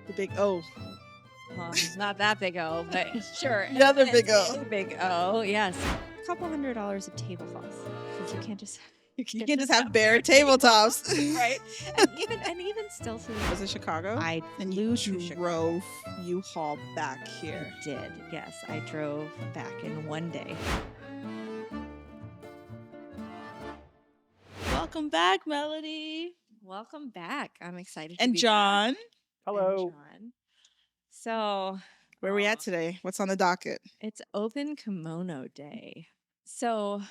The big O. Well, not that big O, but sure. The other big It's O. a big O, yes. A couple $100 of tablecloths. Because you can't just You can't just have bare tabletops. right? And even still to Was it Chicago? I And flew you to Chicago. drove U-Haul back here. I did, yes. I drove back in one day. Welcome back, Melody. Welcome back. I'm excited to And be John. back. Hello. And John. So, Where are we at today? What's on the docket? it's Open Kimono Day. So,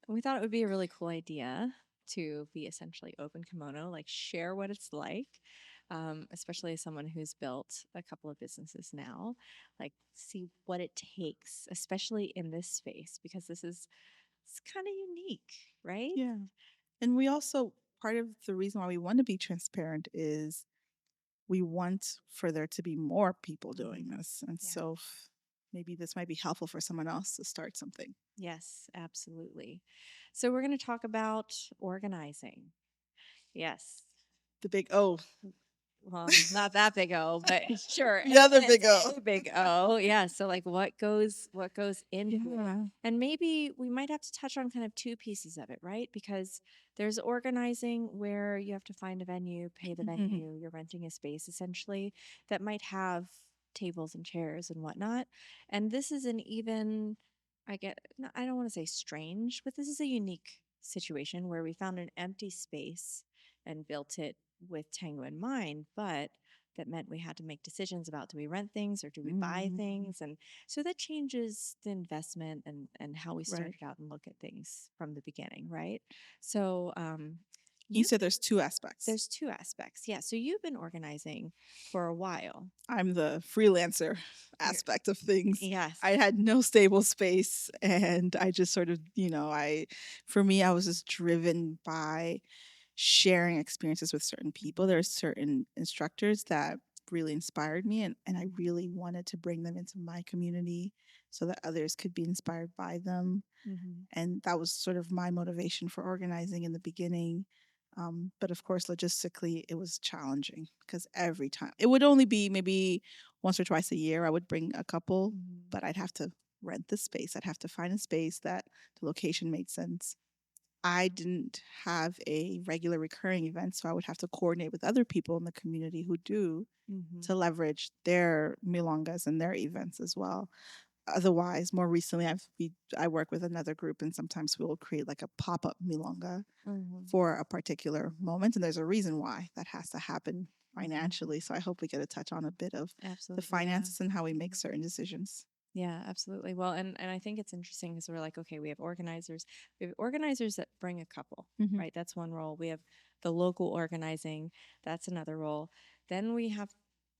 we thought it would be a really cool idea to be essentially open kimono, like share what it's like, especially as someone who's built a couple of businesses now, like see what it takes, especially in this space, because it's kind of unique, right? Yeah. And we also, part of the reason why we want to be transparent is we want for there to be more people doing this. And Yeah. so maybe this might be helpful for someone else to start something. Yes, absolutely. So, we're going to talk about organizing. Yes. The big O. Well, not that big O, but sure. The other It's big O. a big O. Yeah. So like what goes into it. Yeah. And maybe we might have to touch on kind of two pieces of it, right? Because there's organizing where you have to find a venue, pay the venue, you're renting a space essentially that might have tables and chairs and whatnot. And this is an even I don't want to say strange, but this is a unique situation where we found an empty space and built it with Tango in mind, but that meant we had to make decisions about do we rent things or do we buy things? And so that changes the investment and how we started out and look at things from the beginning, right? So You said there's two aspects. there's two aspects. Yeah. So you've been organizing for a while. I'm the freelancer aspect of things. Yes. I had no stable space and I just sort of, for me, I was just driven by sharing experiences with certain people. There are certain instructors that really inspired me and I really wanted to bring them into my community so that others could be inspired by them. And that was sort of my motivation for organizing in the beginning. But of course, logistically, it was challenging because every time it would only be maybe once or twice a year I would bring a couple, but I'd have to rent the space. I'd have to find a space that the location made sense. I didn't have a regular recurring event, so I would have to coordinate with other people in the community who do to leverage their milongas and their events as well. Otherwise, more recently, I work with another group, and sometimes we'll create like a pop up milonga for a particular moment, and there's a reason why that has to happen financially. So I hope we get to touch on a bit of Absolutely, the finances and how we make certain decisions. Yeah, absolutely. Well, and I think it's interesting because we're like, okay, we have organizers. We have organizers that bring a couple, right? That's one role. We have the local organizing. That's another role. Then we have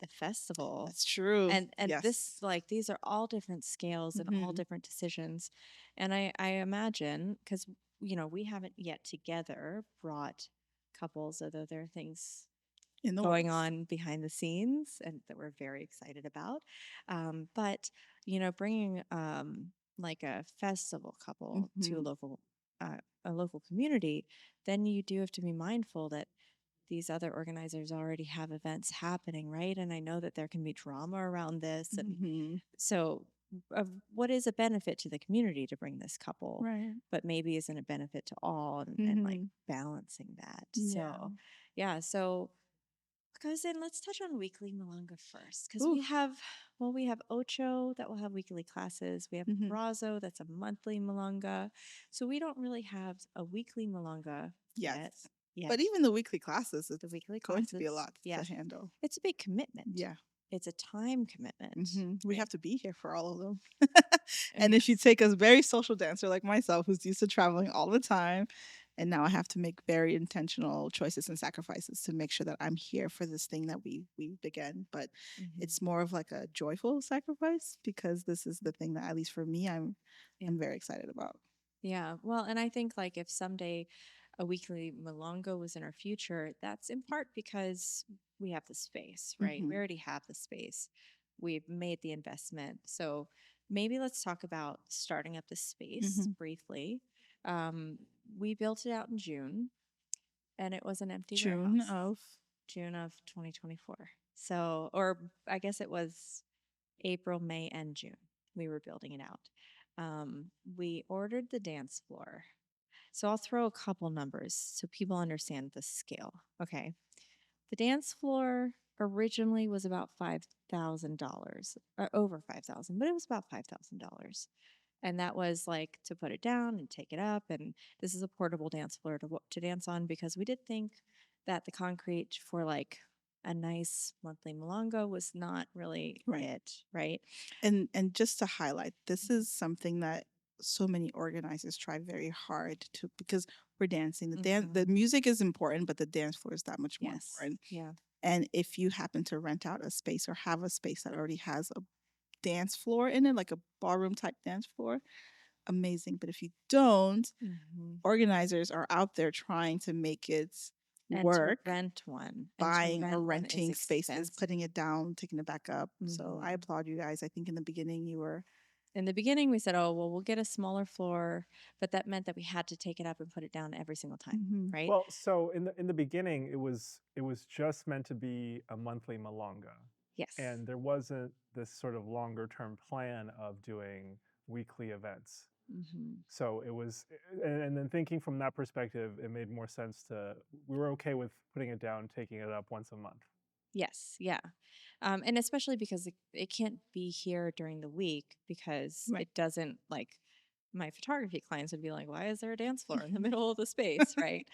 the festival. That's true. And Yes. this, like, these are all different scales and all different decisions. And I imagine, because, we haven't yet together brought couples, although there are things in the going works. on behind the scenes and that we're very excited about. But bringing like a festival couple to a local community, then you do have to be mindful that these other organizers already have events happening, right? And I know that there can be drama around this, and so what is a benefit to the community to bring this couple, Right. but maybe isn't a benefit to all, and like balancing that. So yeah, so goes in. Let's touch on weekly Milonga first, because we have Ocho that will have weekly classes. We have Brazo that's a monthly Milonga. So we don't really have a weekly Milonga yet. But even the weekly classes, it's The weekly going to be a classes, lot yes. to handle. It's a big commitment. Yeah. It's a time commitment. We have to be here for all of them. And if you take a very social dancer like myself, who's used to traveling all the time, and now I have to make very intentional choices and sacrifices to make sure that I'm here for this thing that we began. But it's more of like a joyful sacrifice because this is the thing that, at least for me, I'm very excited about. Yeah. Well, and I think like if someday a weekly Milonga was in our future, that's in part because we have the space, right? We already have the space. We've made the investment. So maybe let's talk about starting up the space briefly. We built it out in June and it was an empty warehouse. June of 2024. So, or I guess it was April, May, and June. We were building it out. We ordered the dance floor. So I'll throw a couple numbers so people understand the scale. Okay. The dance floor originally was about $5,000, or over 5,000, but it was about $5,000. And that was like to put it down and take it up. And this is a portable dance floor to dance on because we did think that the concrete for like a nice monthly Milonga was not really Right. it, right? And just to highlight, this is something that so many organizers try very hard to, because we're dancing. The Mhm. music is important, but the dance floor is that much more Yes. important. Yeah. And if you happen to rent out a space or have a space that already has a dance floor in it, like a ballroom type dance floor, amazing. But if you don't, Mhm. organizers are out there trying to make it And to work, rent one, buying or is renting spaces, expensive. putting it down, taking it back up. So I Mhm. applaud you guys. I think in the beginning you were In the beginning, we said, "Oh, well, we'll get a smaller floor," but that meant that we had to take it up and put it down every single time, mhm, right? Well, so in the beginning, it was just meant to be a monthly Milonga, Yes. and there wasn't this sort of longer term plan of doing weekly events. Mhm. So it was, and then thinking from that perspective, it made more sense to, we were okay with putting it down, taking it up once a month. Yes, yeah. And especially because it can't be here during the week because right. it doesn't like my photography clients would be like, why is there a dance floor in the middle of the space? Right.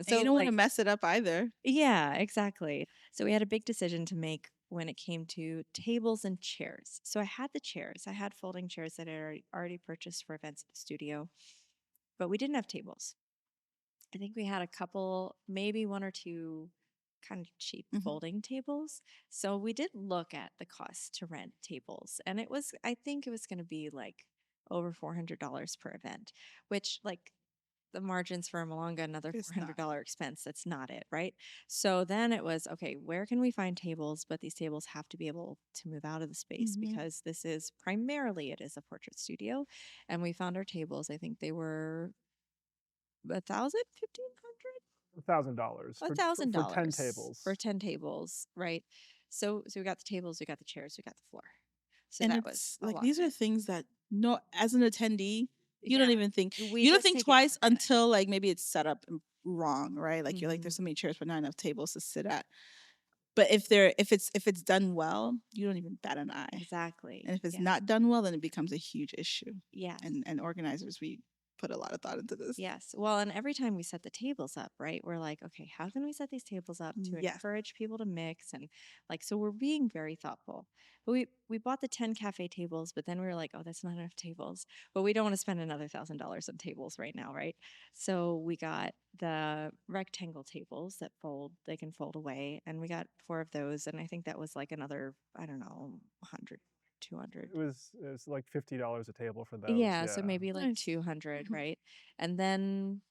And you So, don't want to like, mess it up either. yeah, exactly. So, we had a big decision to make when it came to tables and chairs. So, I had the chairs, I had folding chairs that I already purchased for events at the studio, but we didn't have tables. I think we had a couple, maybe one or two kind of cheap Mhm. folding tables. So we did look at the cost to rent tables, and I think it was going to be like over $400 per event, which, like, the margins for a Malanga, another It's not. $400 expense. That's not it, right? So then it was okay, where can we find tables? But these tables have to be able to move out of the space Mhm. because it is a portrait studio. And we found our tables. I think they were 1,000, 1,500. $1,000 A for thousand for 10 dollars for tables. 10 tables, right? So we got the tables, we got the chairs, we got the floor. So And that was it's a like lot these of are it. things that no, as an attendee, you don't Yeah. even think We you don't just think take it twice for granted. until like maybe it's set up wrong, right? Like you're like there's Hmm. so many chairs but not enough tables to sit at. But if it's done well, you don't even bat an eye. Exactly. And if it's Yeah. not done well, then it becomes a huge issue. Yes. And organizers, we put a lot of thought into this. Yes. Well, and every time we set the tables up, right, we're like, okay, how can we set these tables up to Yes. encourage people to mix? And like, so we're being very thoughtful. But we bought the 10 cafe tables, but then we were like, oh, that's not enough tables. But we don't want to spend another $1,000 on tables right now, right? So we got the rectangle tables that they can fold away. And we got four of those. And I think that was like another, I don't know, 100, 200. It was like $50 a table for those. Yeah, so Yeah. maybe like Nice. 200, right? And then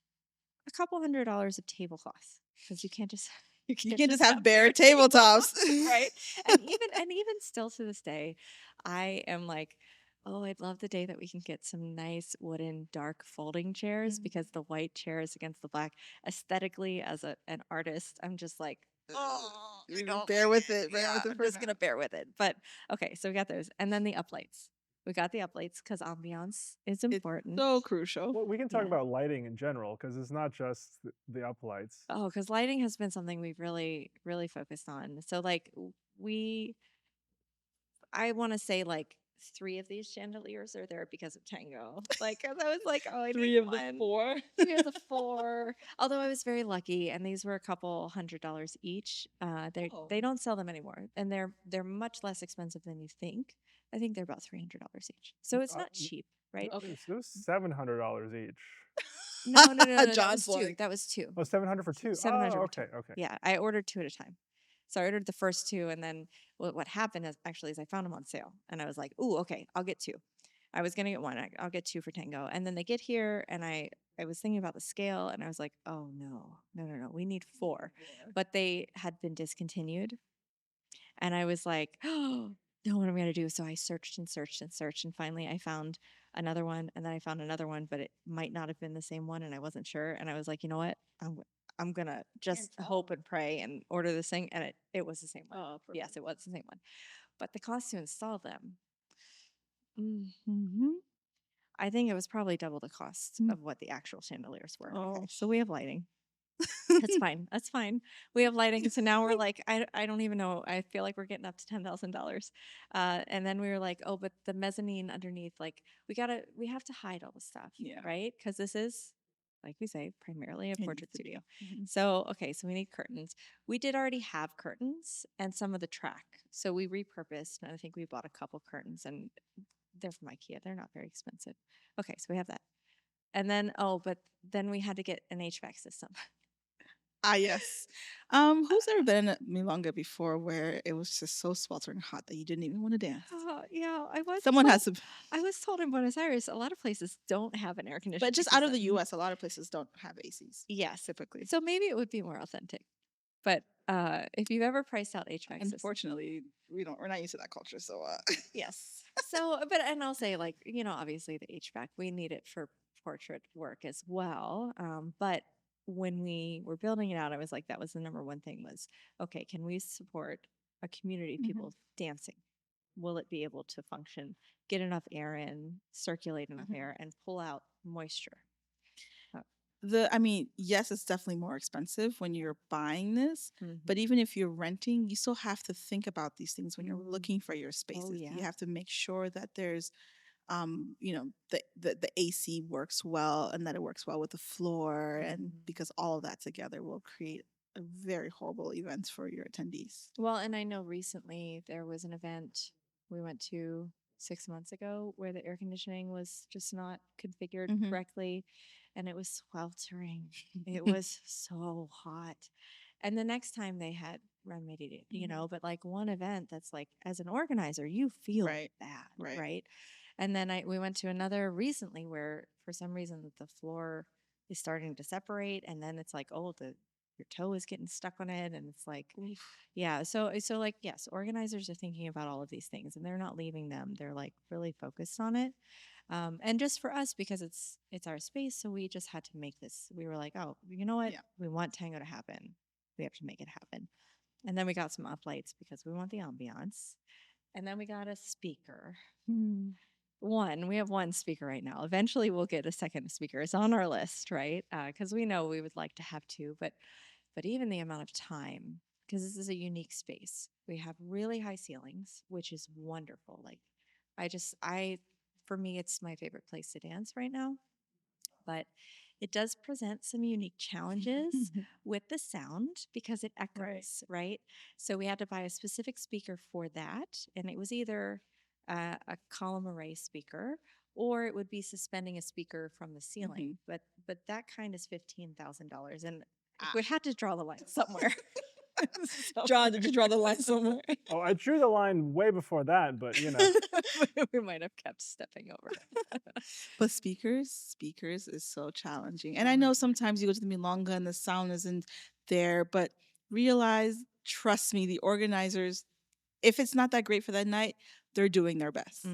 a couple $100 of tablecloth because you can't just you You can't can't just just have have bare bare tables, tabletops. right? And even still to this day, I am like, oh, I'd love the day that we can get some nice wooden dark folding chairs Mhm. because the white chairs against the black, aesthetically as an artist, I'm just like, oh, I You don't bear like with it. it, bear Yeah, with it I'm for just now. gonna bear with it. But okay, so we got those, and then the uplights. We got the uplights because ambiance is It's important. so crucial. Well, we can talk Yeah. about lighting in general because it's not just the uplights. Oh, because lighting has been something we've really, really focused on. So, like, I want to say, like, three of these chandeliers are there because of Tango. Like, 'cause I was like, oh, I need Three of the one. four. Three of the four. Although I was very lucky, and these were a couple $100 each. Oh. They don't sell them anymore, and they're much less expensive than you think. I think they're about $300 each. So it's Uh, not cheap, right? Okay. it was $700 each. No, no, no, no. That was John's two. like That was two. Oh, 700 for two. 700 Oh, for okay, two. okay. Yeah, I ordered two at a time. So I ordered the first two, and then what happened is actually is I found them on sale, and I was like, "Ooh, okay, I'll get two." I was gonna get one. I'll get two for Tango, and then they get here, and I was thinking about the scale, and I was like, "Oh no, no, no, no, we need four," but they had been discontinued, and I was like, "Oh, no, what am I gonna do?" So I searched and searched and searched, and finally I found another one, and then I found another one, but it might not have been the same one, and I wasn't sure, and I was like, "You know what? I'm gonna just hope and pray and order this thing, and it was the same one. Oh, Yes, perfect. it was the same one. But the cost to install them, mm, Mhm. I think it was probably double the cost Mm. of what the actual chandeliers were. Oh. Okay, so we have lighting. That's fine. That's fine. We have lighting. So now we're like, I don't even know. I feel like we're getting up to $10,000. And then we were like, oh, but the mezzanine underneath, like we have to hide all the stuff, Yeah. right? Because this is, like we say, primarily a It needs portrait to be. studio. Mhm. So, okay, so we need curtains. We did already have curtains and some of the track. So we repurposed, and I think we bought a couple curtains, and they're from IKEA. They're not very expensive. Okay, so we have that. And then, oh, but then we had to get an HVAC system. Ah, yes. Who's ever been in a Milonga before where it was just so sweltering hot that you didn't even want to dance? Yeah, Someone has to, I was told in Buenos Aires, a lot of places don't have an air conditioning but just out of the system. U.S., a lot of places don't have ACs. Yes, Typically. so maybe it would be more authentic. But if you've ever priced out HVAC system, Unfortunately, we're not used to that culture. So yes. So, but and I'll say, like, obviously the HVAC, we need it for portrait work as well. But when we were building it out, I was like, that was the number one thing was, okay, can we support a community of people dancing? Will it be able to function, get enough air in, circulate enough air, and pull out moisture? Uh, yes, it's definitely more expensive when you're buying this, mhm. but even if you're renting, you still have to think about these things when you're Mm. looking for your spaces. You yeah. have to make sure that there's the AC works well and that it works well with the floor, and because all of that together will create a very horrible event for your attendees. Well, and I know recently there was an event we went to 6 months ago where the air conditioning was just not configured Mhm. correctly, and it was sweltering. It was so hot. And the next time they had remedied it, but like one event that's like, as an organizer, you feel Right. bad, Right. right? And then we went to another recently where for some reason the floor is starting to separate, and then it's like, oh, your toe is getting stuck on it, and it's like, Oof. yeah. So like, yes, organizers are thinking about all of these things, and they're not leaving them. They're like really focused on it. And just for us, because it's our space, so we just had to make this. We were like, oh, you know what? Yeah. We want tango to happen. We have to make it happen. And then we got some up lights because we want the ambiance. And then we got a speaker. We have one speaker right now. Eventually, we'll get a second speaker. It's on our list, right? Because we know we would like to have two, but even the amount of time, because this is a unique space. We have really high ceilings, which is wonderful. Like, for me, it's my favorite place to dance right now. But it does present some unique challenges with the sound because it echoes, right? So we had to buy a specific speaker for that, and it was either a column array speaker or it would be suspending a speaker from the ceiling. But that kind is $15,000, and we had to draw the line somewhere. Did you draw the line somewhere? Oh, I drew the line way before that, but We might have kept stepping over. But speakers is so challenging. And I know sometimes you go to the Milonga and the sound isn't there, but trust me, the organizers, if it's not that great for that night, they're doing their best.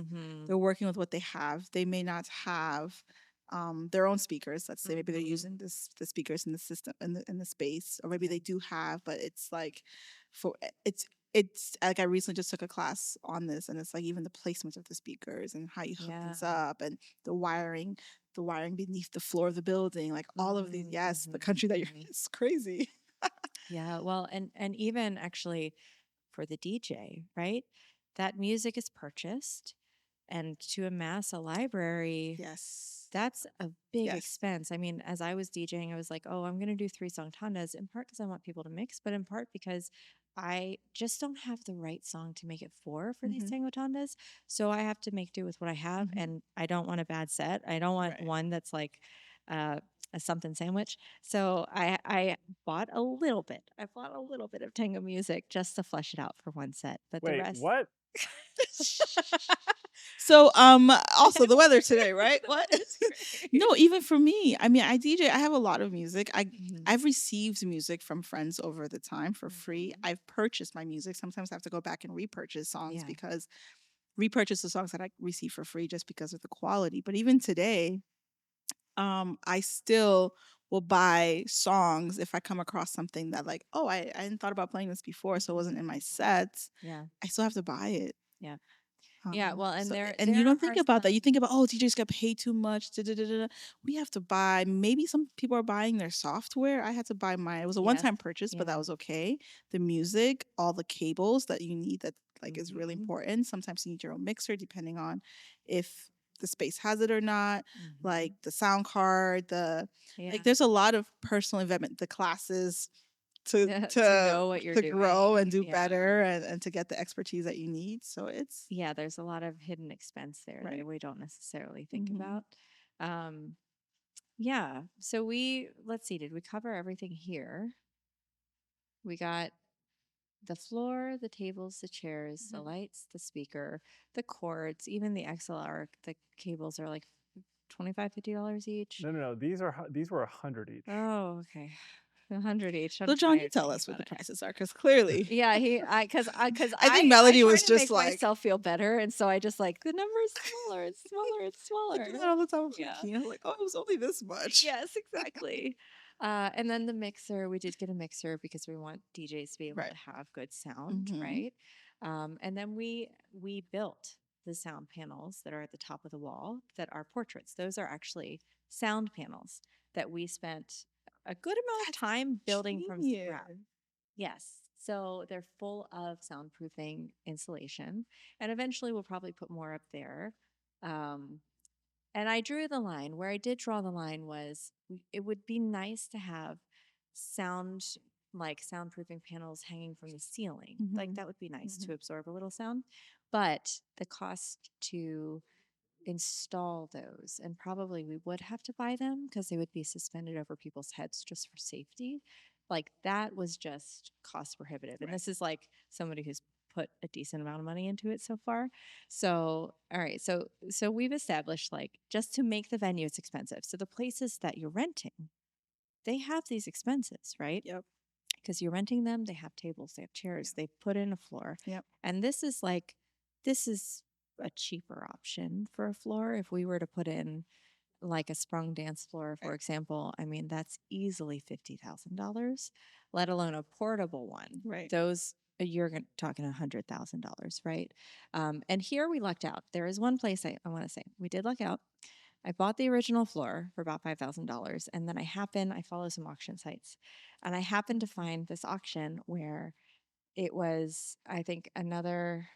They're working with what they have. They may not have their own speakers. Let's say maybe they're using the speakers in the system in the space, or maybe they do have, but it's like it's like I recently just took a class on this, and it's like even the placement of the speakers and how you hook these up, and the wiring beneath the floor of the building, like all of these. Yes, the country that you're in is crazy. Yeah, well, and even actually for the DJ, right? That music is purchased, and to amass a library, Yes. that's a big Yes. expense. I mean, as I was DJing, I was like, oh, I'm going to do 3-song tandas, in part because I want people to mix, but in part because I just don't have the right song to make it for these tango tandas. So I have to make do with what I have, and I don't want a bad set. I don't want one that's like a something sandwich. So I bought a little bit. I bought a little bit of tango music just to flesh it out for one set, but the wait, rest. what? So also the weather today, right? What? No, even for me. I mean, I DJ, I have a lot of music. I've received music from friends over the time for free. I've purchased my music. Sometimes I have to go back and repurchase songs because repurchase the songs that I receive for free just because of the quality. But even today, I still will buy songs if I come across something that like, oh, I hadn't thought about playing this before, so it wasn't in my sets. Yeah. I still have to buy it. Yeah. Yeah, well, and So there and you there don't think are about that. some. You think about, oh, DJs get paid too much. Da, da, da, da, da. We have to buy. Maybe some people are buying their software. I had to buy my. It was a one Yes. time purchase, but that Yeah. was okay. The music, all the cables that you need that like is really Mhm. important. Sometimes you need your own mixer, depending on if the space has it or not. Like Mhm. the sound card, the Yeah. like. There's a lot of personal investment. The classes to To know what you're grow doing. and do Yeah. better and to get the expertise that you need. So it's Yeah, there's a lot of hidden expense there that right. we don't necessarily think Mm-hmm. about. Um, yeah. So let's see, did we cover everything here? We got the floor, the tables, the chairs, the lights, the speaker, the cords, even the XLR, the cables are like 25, $50 each. No, no, no. These were 100 each. Oh, okay. 100 each. I'm So, John, you tired tell thinking us what about the it. prices are, because clearly, Yeah, cause I think I Melody try was to just make like, myself feel better, and so I just like the number is smaller, it's smaller, it's I do smaller. that all the time with Yeah. Kina. Like, oh, it was only this much. Yes, exactly. And then the mixer, we did get a mixer because we want DJs to be able Right. to have good sound, Mm-hmm. right? And then we built the sound panels that are at the top of the wall that are portraits. Those are actually sound panels that we spent a good amount of That's time building from genius. scratch. Yes. So they're full of soundproofing insulation. And eventually we'll probably put more up there. Um, and I drew the line. Where I did draw the line was it would be nice to have sound, like soundproofing panels hanging from the ceiling. Like Mm-hmm. that would be nice Mm-hmm. to absorb a little sound. But the cost to install those, and probably we would have to buy them because they would be suspended over people's heads just for safety. Like that was just cost prohibitive. And Right. this is like somebody who's put a decent amount of money into it so far. So, all right. So we've established like just to make the venue it's expensive. So the places that you're renting, they have these expenses, right? Yep. Because you're renting them, they have tables, they have chairs, they put in a floor. Yep. And this is a cheaper option for a floor. If we were to put in like a sprung dance floor, for Right. example, I mean, that's easily $50,000, let alone a portable one. Right. Those, talking $100,000, right? And here we lucked out. There is one place I want to say we did luck out. I bought the original floor for about $5,000. And then I follow some auction sites, and I happened to find this auction where it was, I think, another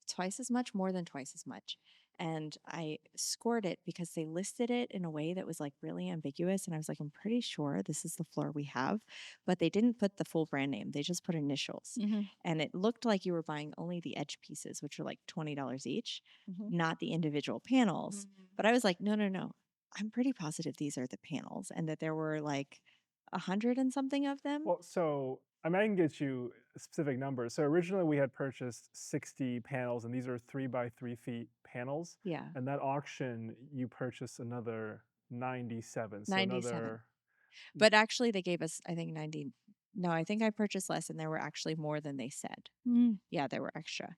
twice as much, more than twice as much. And I scored it because they listed it in a way that was like really ambiguous. And I was like, I'm pretty sure this is the floor we have. But they didn't put the full brand name, they just put initials. Mm-hmm. And it looked like you were buying only the edge pieces, which are like $20 each, Mm-hmm. not the individual panels. But I was like, no, no, no. I'm pretty positive these are the panels, and that there were like 100 and something of them. Well, so I mean, I can get you specific numbers. So originally we had purchased 60 panels, and these are 3 by 3 feet panels. Yeah. And that auction, you purchased another 97. So 97. another. But actually, they gave us, I think, 90. No, I think I purchased less, and there were actually more than they said. Mm. Yeah, there were extra.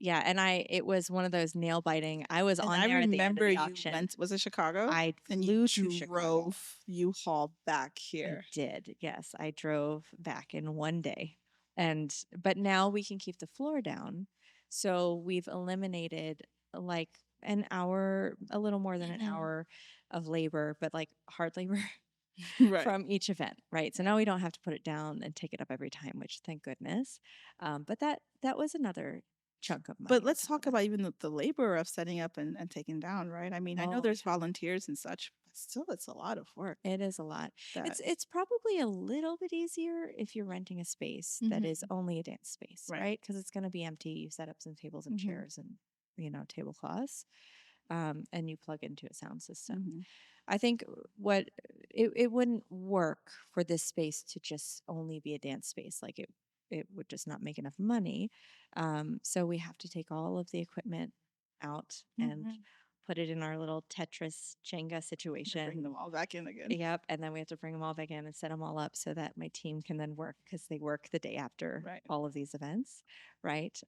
Yeah, and it was one of those nail biting. I was And on I there at the end of remember the you auction. went. Was it Chicago? I And flew you to Chicago. drove U-Haul back I here. did. Yes, I drove back in one day. But now we can keep the floor down. So we've eliminated like an hour, a little more than an Mhm. hour of labor, but like hard labor Right. from each event, right? So now we don't have to put it down and take it up every time, which thank goodness. But that was another chunk of money. But on let's top talk of that. about even the labor of setting up and taking down, right? I mean, I know Oh, there's yeah. volunteers and such, but still, it's a lot of work. It is a lot. That It's probably a little bit easier if you're renting a space that is only a dance space, Right. right? Because it's going to be empty. You set up some tables and Mhm. chairs and tablecloths, and you plug into a sound system. Mhm. I think it wouldn't work for this space to just only be a dance space. Like it would just not make enough money. So we have to take all of the equipment out and Mhm. put it in our little Tetris Jenga Bring situation. them all back in again. Yep. And then we have to bring them all back in and set them all up so that my team can then work, because they work the day after Right. all of these events. Right.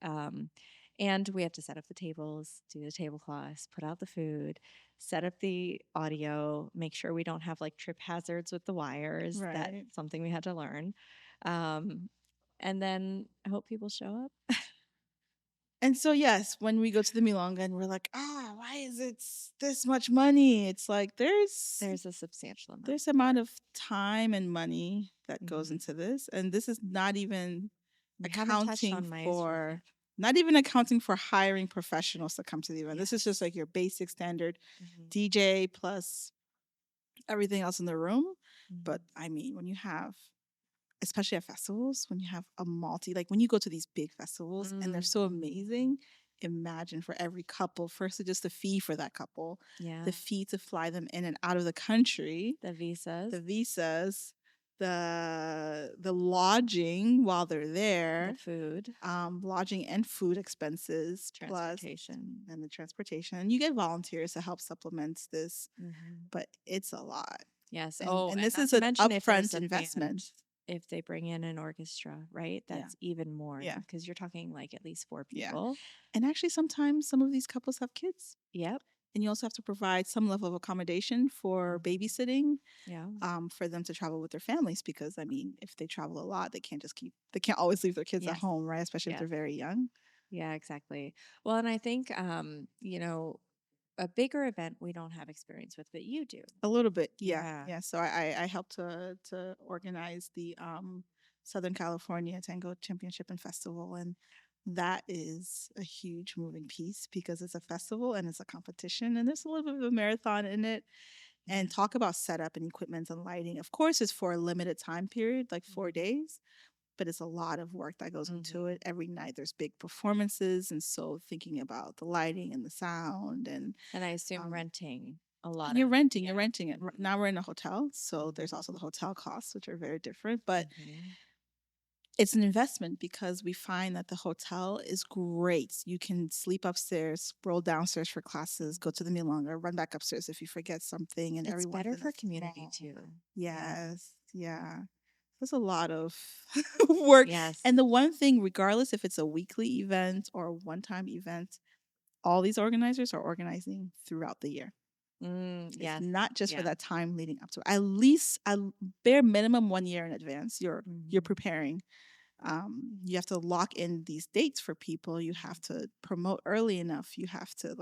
And we have to set up the tables, do the tablecloths, put out the food, set up the audio, make sure we don't have like trip hazards with the wires. That's Right. something we had to learn. Um, and then I hope people show up. And so, yes, when we go to the Milonga and we're like, why is it this much money? It's like There's a substantial amount there's of amount work. of time and money that goes Mhm. into this, and this is not even We haven't touched accounting on maestro yet. for not even accounting for hiring professionals to come to the event. This is just Yes. like your basic standard Mhm. DJ plus everything else in the room. But Mhm. I mean, when you have, especially at festivals, when you have a multi, like when you go to these big festivals and they're so Mhm. amazing, imagine for every couple, firstly, just the fee for that couple, Yeah. the fee to fly them in and out of the country, The visas, the visas, the lodging while they're the there, food, lodging and food expenses, plus transportation. and the transportation. And you get volunteers to help supplement this, Mhm. but it's a lot. Yes. And Oh, and and this not is to an mention if there's upfront a band, investment. if they bring in an orchestra, right? Yeah. That's even more Yeah. because you're talking like at least four Yeah. people. And actually sometimes some of these couples have kids. Yep. And you also have to provide some level of accommodation for Mhm. babysitting, Yeah. for them to travel with their families because I mean, if they travel a lot, they can't always leave their kids at Yes. home, right? Especially if Yes. they're very young. Yeah, exactly. Well, and I think a bigger event we don't have experience with, but you do. A little bit, yeah, Yeah. yeah. So I helped to organize the Southern California Tango Championship and Festival, and that is a huge moving piece because it's a festival and it's a competition, and there's a little bit of a marathon in it. And Yeah. talk about setup and equipment and lighting. Of course, it's for a limited time period, like 4 days, but it's a lot of work that goes into Mhm. it. Every night there's big performances, and so thinking about the lighting and the sound And I assume um, renting a lot and of, you're yeah. renting it. Now we're in a hotel, so there's Mhm. also the hotel costs, which are very different. But Mhm. it's an investment because we find that the hotel is great. You can sleep upstairs, roll downstairs for classes, go to the Milonga, run back upstairs if you forget something, and It's everyone's better in a for community small. too. Yeah. Yes, yeah. There's a lot of work. Yes. And the one thing, regardless if it's a weekly event or a one time event, all these organizers are organizing throughout the year. It's Yes. not just for Yeah. that time leading up to it. At least a bare minimum 1 year in advance, you're Mhm. preparing. You have to lock in these dates for people. You have to promote early enough. You have to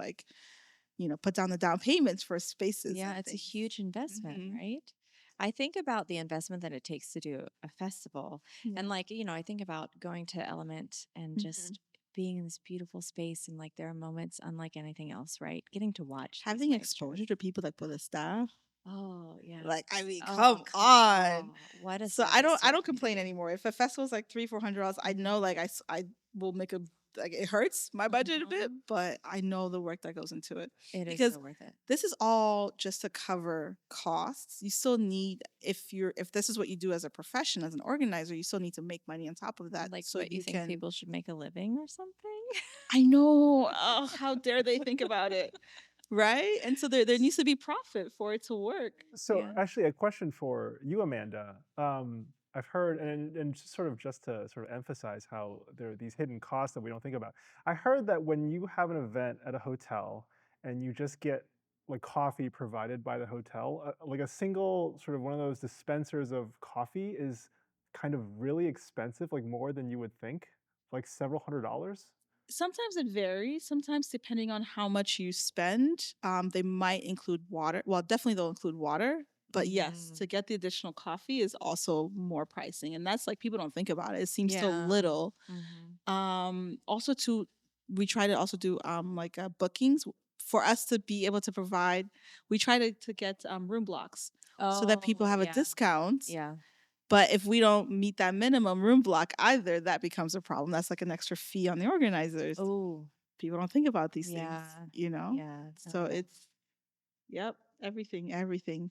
put down the down payments for spaces Yeah, and it's a things. huge investment, Hmm. right? I think about the investment that it takes to do a festival. Yeah. And like, I think about going to Element and Hmm. just being in this beautiful space and like there are moments unlike anything else, right? Getting to watch these Having maestros. exposure to people like the staff. Oh, yes. Like, I mean, Oh, come on. what a So service to I the don't complain community. anymore. If a festival's like $300-$400, I know Mhm. like I will make a like it hurts my budget a bit, Mhm. but I know the work that goes into it It is because so worth it. this is all just to cover costs. You still need if this is what you do as a profession as an organizer, you still need to make money on top of that Like so what you you think can. people should make a living or something? I know. Oh, how dare they think about it, right? And so there needs to be profit for it to work. So Yeah. actually, a question for you, Amanda. I've heard, and just to sort of emphasize how there are these hidden costs that we don't think about. I heard that when you have an event at a hotel and you just get like coffee provided by the hotel, like a single sort of one of those dispensers of coffee is kind of really expensive, like more than you would think, like several $100s. Sometimes it varies. Sometimes depending on how much you spend, they might include water. Well, definitely they'll include water. But yes, Mhm. to get the additional coffee is also more pricing, and that's like people don't think about it. It seems so Yeah. little. Mhm. Also, to we try to also do like bookings for us to be able to provide. We try to get room blocks so that people Oh, have a yeah. discount. Yeah. But if we don't meet that minimum room block either, that becomes a problem. That's like an extra fee on the organizers. Oh, People don't think about these things, yeah. you know? Yeah. So No. it's, yep, everything.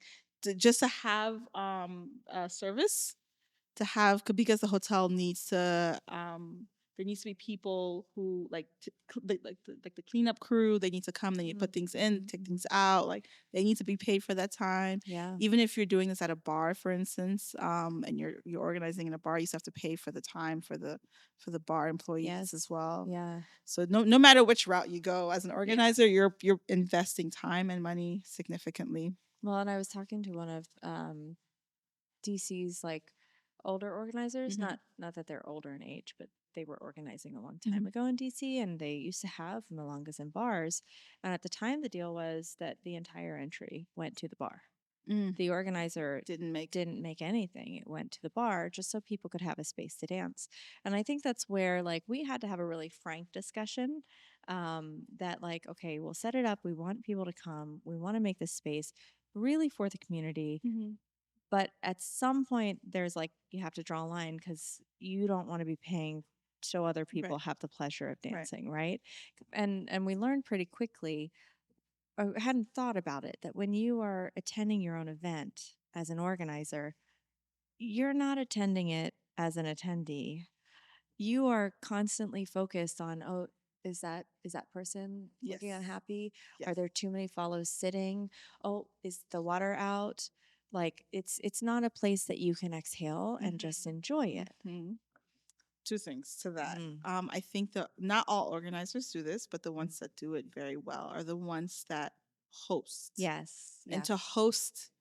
Just to have a service, because the hotel needs to There needs to be people who like the cleanup crew. They need to come. They need to put things in, take things out. Like they need to be paid for that time. Yeah. Even if you're doing this at a bar, for instance, and you're organizing in a bar, you still have to pay for the time for the bar employees as well. Yeah. So no matter which route you go as an organizer, you're investing time and money significantly. Well, and I was talking to one of DC's like older organizers, not that they're older in age, but they were organizing a long time ago in DC, and they used to have milongas and bars. And at the time, the deal was that the entire entry went to the bar. The organizer Didn't make anything. It went to the bar just so people could have a space to dance. And I think that's where like we had to have a really frank discussion that like, okay, we'll set it up. We want people to come. We want to make this space really for the community. But at some point, there's like, you have to draw a line because you don't want to be paying so other people have the pleasure of dancing, right? And we learned pretty quickly, or hadn't thought about it, that when you are attending your own event as an organizer, you're not attending it as an attendee. You are constantly focused on, oh, is that person looking unhappy? Are there too many follows sitting? Oh, is the water out? Like it's not a place that you can exhale and just enjoy it. Two things to that. I think that not all organizers do this, but the ones that do it very well are the ones that host. Yes. And to host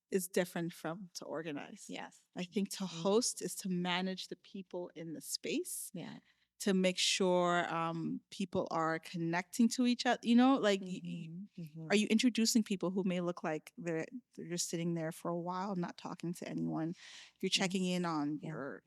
is different from to organize. Yes. I think to host is to manage the people in the space. Yeah. To make sure people are connecting to each other. You know, like, are you introducing people who may look like they're just sitting there for a while, not talking to anyone? You're checking in on your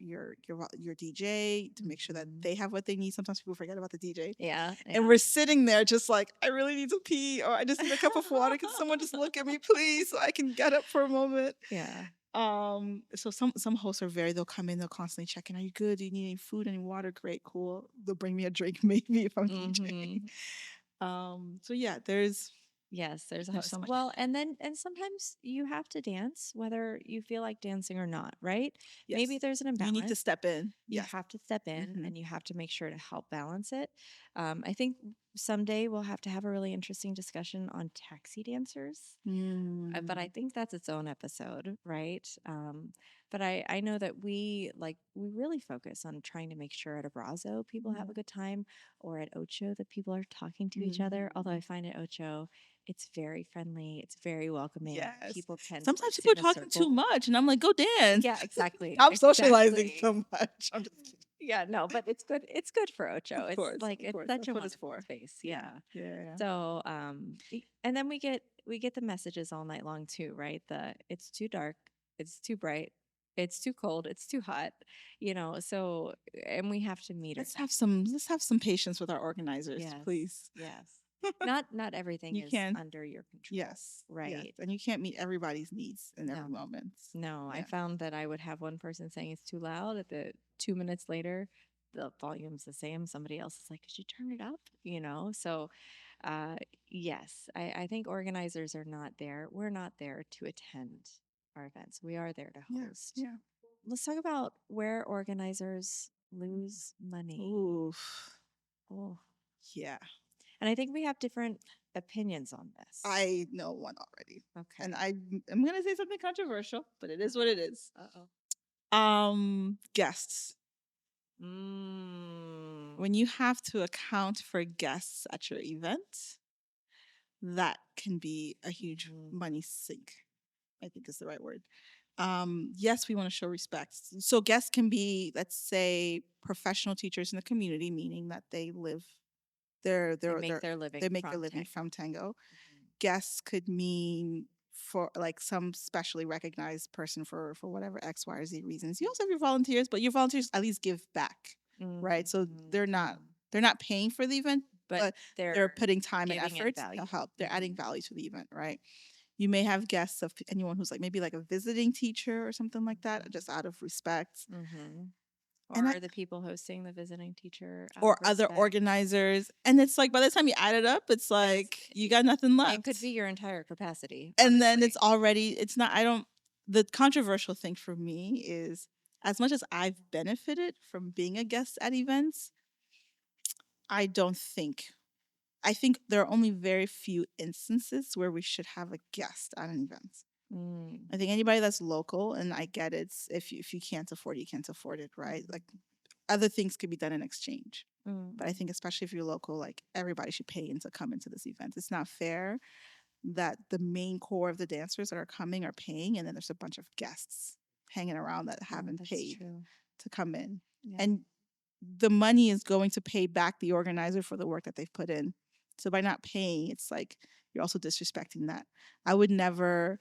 DJ to make sure that they have what they need. Sometimes people forget about the DJ. Yeah. And we're sitting there just like, I really need to pee, or I just need a cup of water. Can someone just look at me, please, so I can get up for a moment? Yeah. So some hosts are they'll come in, they'll constantly check in. Are you good? Do you need any food, any water? Great, cool. They'll bring me a drink maybe if I'm DJing. So yeah, there's so much. Well, and sometimes you have to dance whether you feel like dancing or not, right? Yes. Maybe there's an imbalance. You need to step in. You have to step in and you have to make sure to help balance it. I think someday we'll have to have a really interesting discussion on taxi dancers. But I think that's its own episode, right? But I know that we really focus on trying to make sure at Abrazo people have a good time, or at Ocho that people are talking to each other. Although I find at Ocho it's very friendly, it's very welcoming. Yes. People tend sometimes to people are talking too much, and I'm like, go dance. Yeah, exactly. I'm socializing so much. I'm just kidding. Yeah, no, but it's good. It's good for Ocho. Of course, it's like of course. it's such a That's what it's wonderful for. space. Yeah. Yeah. So, and then we get the messages all night long too, right? It's too dark, it's too bright, it's too cold, it's too hot, So, and we have to meet. Let's have some patience with our organizers, please. Yes. Not everything is under your control. Yes. Right. Yes. And you can't meet everybody's needs in every moment. No, I found that I would have one person saying it's too loud. At the 2 minutes later, the volume's the same. Somebody else is like, could you turn it up? So yes, I think organizers are not there. We're not there to attend our events. We are there to host. Yeah. Let's talk about where organizers lose money. Oof. Oh. Yeah. And I think we have different opinions on this. I know one already. Okay. And I'm going to say something controversial, but it is what it is. Guests. When you have to account for guests at your event, that can be a huge money sink, I think is the right word. Yes, we want to show respect. So guests can be, let's say, professional teachers in the community, meaning that they live they make their living from Tango. Guests could mean for like some specially recognized person for whatever X, Y, or Z reasons. You also have your volunteers, but your volunteers at least give back, right? So they're not paying for the event, but they're putting time and effort to help. They're adding value to the event, right? You may have guests of anyone who's like maybe like a visiting teacher or something like that, just out of respect. Or the people hosting the visiting teacher. Or other organizers. And it's like, by the time you add it up, it's like, you got nothing left. It could be your entire capacity. And then the controversial thing for me is, as much as I've benefited from being a guest at events, I don't think. I think there are only very few instances where we should have a guest at an event. Mm, I think anybody that's local, and I get it, if you can't afford it, you can't afford it, right? mhm, Like other things could be done in exchange. But I mm, think especially if you're local, like everybody should pay in to come into this event. It's not fair that the main core of the dancers that are coming are paying, and then there's a bunch of guests hanging around that mm. haven't That's paid true. to come in. Yeah. And the money is going to pay back the organizer for the work that they've put in. So by not paying, it's like you're also disrespecting that. I would never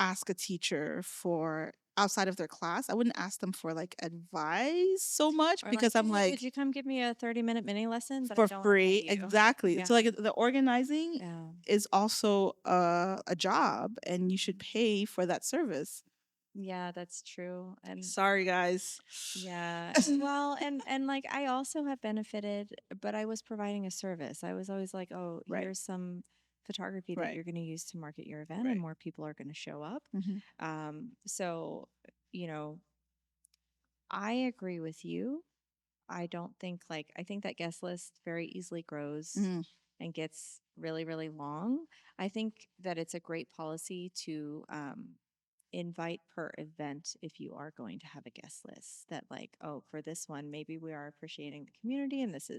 ask a teacher for outside of their class. I wouldn't ask them for like advice so much Or like, because I'm hey, could like you come give me a 30-minute mini lesson? But I for don't want to pay free. you. Exactly. Yeah. So like the organizing Yeah. is also a job and you should Mhm. pay for that service. Yeah, that's true. And Sorry guys. yeah. Well, and like I also have benefited, but I was providing a service. I was always like, "Oh, Right. here's some photography that Right. you're going to use to market your event and Right. more people are going to show up." Hmm. So, you know, I agree with you. I don't think like I think that guest list very easily grows Hmm. and gets really, really long. I think that it's a great policy to invite per event if you are going to have a guest list that like, oh, for this one, maybe we are appreciating the community and this Hmm.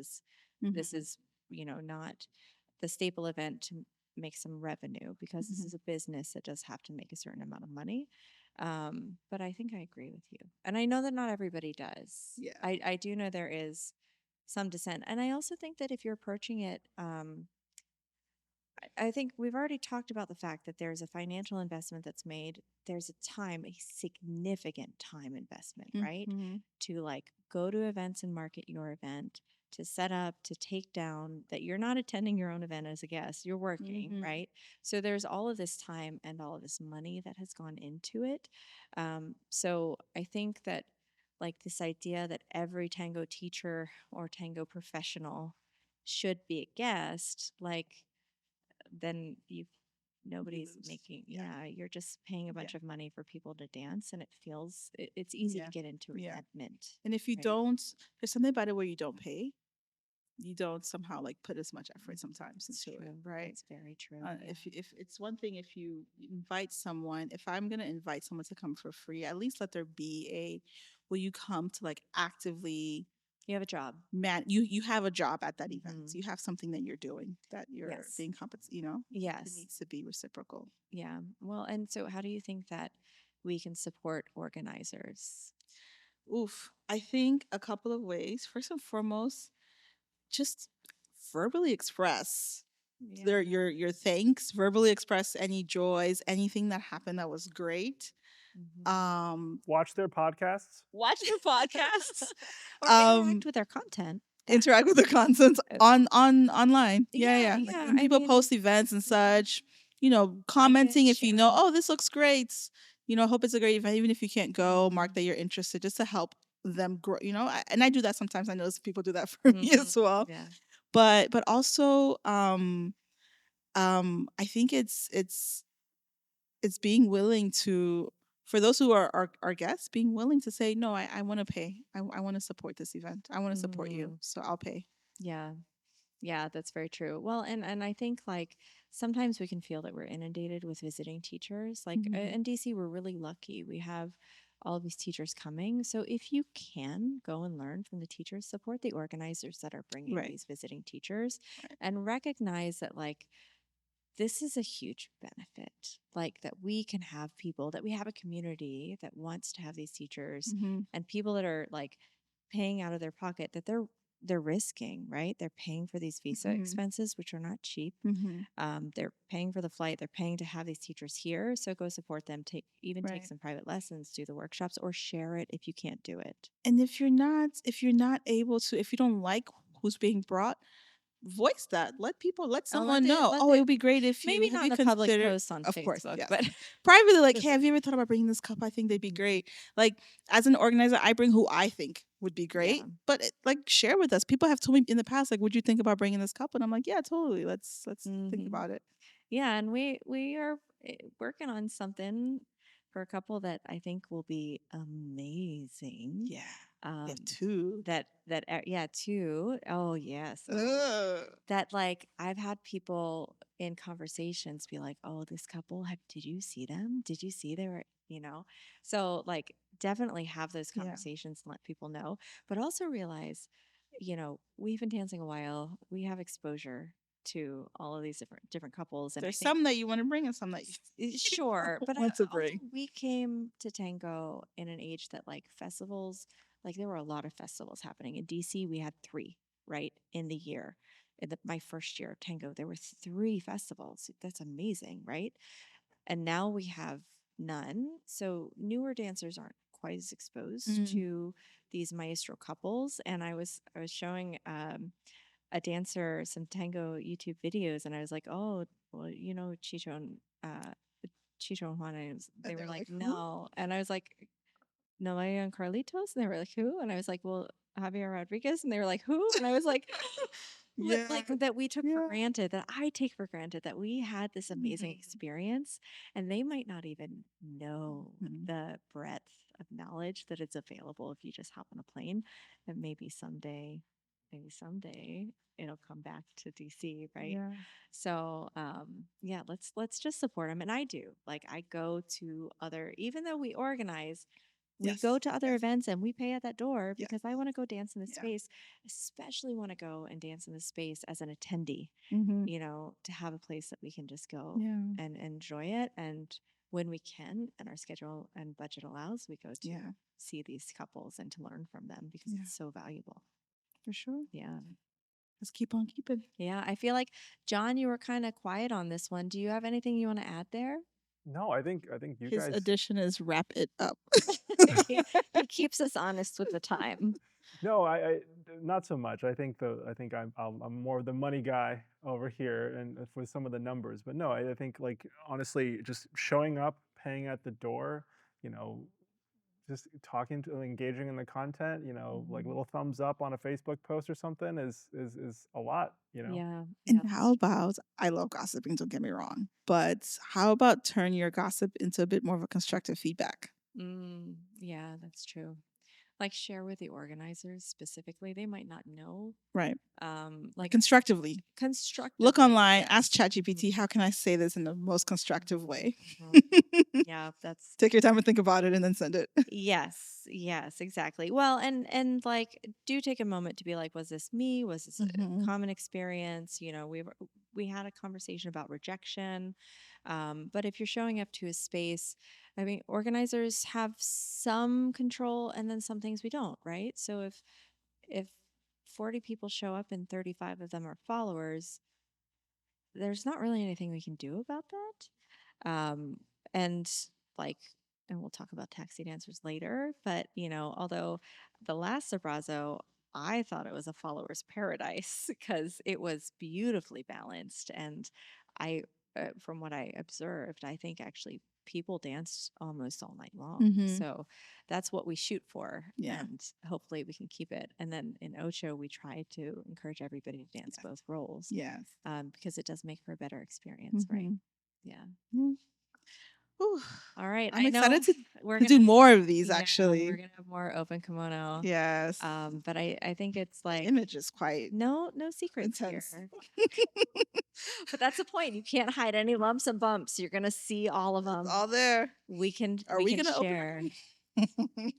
is, not the staple event to make some revenue because this Hmm. is a business that does have to make a certain amount of money. But I think I agree with you. And I know that not everybody does. Yeah. I do know there is some dissent. And I also think that if you're approaching it, I think we've already talked about the fact that there's a financial investment that's made. There's a significant time investment, right? Hmm. To like go to events and market your event, to set up, to take down that you're not attending your own event as a guest, you're working, Hmm. right? So there's all of this time and all of this money that has gone into it. So I think that like this idea that every tango teacher or tango professional should be a guest, like then You nobody's lose. making, Yeah. yeah, you're just paying a Yeah. bunch of money for people to dance and it's easy to Yeah. get into Yeah. resentment, And if you right? don't, there's something about it where you don't pay, you don't somehow like put as much effort sometimes That's into it, true. right? That's very true. Yeah. If it's one thing if you invite someone, if I'm gonna invite someone to come for free, at least let there be a, will you come to like actively You have a job. man, you have a job at that event. Hmm. You have something that you're doing that you're Yes. being compensated. You know, it Yes. needs to be reciprocal. Yeah. Well, and so how do you think that we can support organizers? Oof, I think a couple of ways. First and foremost, just verbally express Yeah. your thanks, verbally express any joys, anything that happened that was great. Hmm. Um, Watch their podcasts. watch their podcasts. Or interact Um, with their content. That, interact with the content uh, on online. Yeah, yeah. yeah. Like Yeah. when I people mean, post events and mhm, such, you know, like it, commenting if you share know, it. oh, this looks great. You know, hope it's a great event. Even if you can't go, mark Hmm. that you're interested, just to help them grow. You know, and I do that sometimes. I know people do that for me Hmm. as well. Yeah. But also, I think it's being willing to, for those who are our guests, being willing to say no, I want to pay, I want to support this event, I want to support you, Hmm. so I'll pay. Yeah. Yeah, that's very true. Well, and I think like sometimes we can feel that we're inundated with visiting teachers. Like Hmm. in DC, we're really lucky. We have all of these teachers coming. So if you can go and learn from the teachers, support the organizers that are bringing Right. these visiting teachers Right. and recognize that like this is a huge benefit. Like that we can have people, that we have a community that wants to have these teachers Hmm. and people that are like paying out of their pocket that they're risking, right? They're paying for these visa Hmm. expenses, which are not cheap. Hmm. They're paying for the flight. They're paying to have these teachers here. So go support them. Take Right. some private lessons, do the workshops, or share it if you can't do it. And if you're not able to, if you don't like who's being brought, voice that, let And someone know, oh, it would be great if you maybe have not you in a public considered, post on of course, Facebook, yes, but privately, like, hey, have you ever thought about bringing this couple? I think they'd be Mhm. great. Like, as an organizer, I bring who I think would be Yeah. great, but like, share with us. People have told me in the past, like, would you think about bringing this couple? And I'm like, yeah, totally, let's think Hmm. about it. Yeah, and we are working on something for a couple that I think will be amazing. Yeah. You have um, 2. yeah, two. Oh yes. Ugh. That like I've had people in conversations be like, "Oh, this couple, did you see them? Did you see they were, you know?" So like definitely have those Yeah. conversations and let people know, but also realize, we've been dancing a while. We have exposure to all of these different couples, and I There's think some that you wanna bring and some that you sure, don't but want to also bring. we came to tango in an age that like festivals, like there were a lot of festivals happening in DC. We had three right in the year. My first year of tango, there were three festivals. That's amazing, right? And now we have none. So newer dancers aren't quite as exposed Mm. to these maestro couples. And I was showing a dancer some tango YouTube videos, and I was like, oh, well, Chicho and Juana. They And were they're like, like, "Who?" no. And I was like, Noelia and Carlitos. And they were like, who? And I was like, well, Javier Rodriguez. And they were like, who? And I was like, Yeah. like that we took for Yeah. granted, that I take for granted that we had this amazing Mhm. experience. And they might not even know Mhm. the breadth of knowledge that is available if you just hop on a plane. And maybe someday it'll come back to DC, right? Yeah. So yeah, let's just support them. And I do. Like I go to other, even though we organize, we go Yes. to other Yes. events and we pay at that door Yes. because I want to go dance in the Yeah. space, especially want to go and dance in the space as an attendee, Mhm. to have a place that we can just go Yeah. and enjoy it. And when we can and our schedule and budget allows, we go to Yeah. see these couples and to learn from them because Yeah. it's so valuable. For sure. Yeah. Let's keep on keeping. Yeah. I feel like, John, you were kind of quiet on this one. Do you have anything you want to add there? No, I think you His guys. addition is wrap it up. he keeps us honest with the time. No, not so much. I think I'm more of the money guy over here, and for some of the numbers. But no, I think like honestly, just showing up, paying at the door, you know, just talking to, engaging in the content, like Mhm. little thumbs up on a Facebook post or something is a lot. Yeah. And Yeah. how about, I love gossiping, don't get me wrong, but how about turn your gossip into a bit more of a constructive feedback? Yeah, that's true. Like share with the organizers specifically. They might not know. Right. Like Constructively. Look constructively. online, Yes. ask ChatGPT, how can I say this in the most constructive way? Mhm. Yeah, that's Take your time and think about it and then send it. yes, exactly. Well, and like do take a moment to be like, was this me? Was this a Mhm. common experience? We had a conversation about rejection. But if you're showing up to a space, I mean, organizers have some control and then some things we don't, right? So if 40 people show up and 35 of them are followers, there's not really anything we can do about that. And like, and we'll talk about taxi dancers later, but although the last Abrazo, I thought it was a follower's paradise because it was beautifully balanced. And from what I observed, I think actually people danced almost all night long. Mhm. So that's what we shoot for. Yeah. And hopefully we can keep it. And then in Ocho, we try to encourage everybody to dance Yeah. both roles Yes. because it does make for a better experience, right? Mhm. Yeah. Yeah. Whew. All right. I'm I know excited to we're to do gonna more of these yeah, we're actually. gonna have more open kimono. Yes. But I think it's The like image is quite no secrets intense. here. But that's the point. You can't hide any lumps and bumps. You're gonna see all of It's them. all there. We can Are we we can gonna open share. our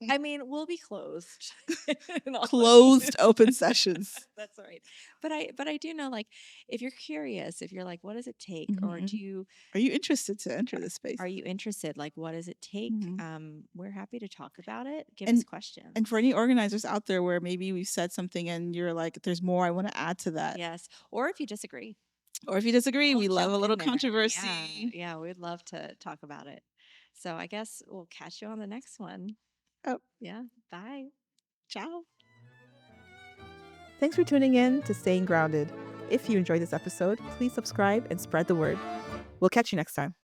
I mean, we'll be closed. In all closed honesty. open sessions? That's all right. But I do know, like, if you're curious, if you're like, what does it take? Or Mhm. Are you interested to enter this space? are you interested? Like, what does it take? Mhm. We're happy to talk about it. Give us And questions. and for any organizers out there where maybe we've said something and you're like, there's more I want to add to that. Yes. Or if you disagree, Or if you disagree, we'll we love a jump little in there. Yeah. controversy. Yeah. We'd love to talk about it. So I guess we'll catch you on the next one. Oh, Yeah. Bye. ciao. Thanks for tuning in to Staying Grounded. If you enjoyed this episode, please subscribe and spread the word. We'll catch you next time.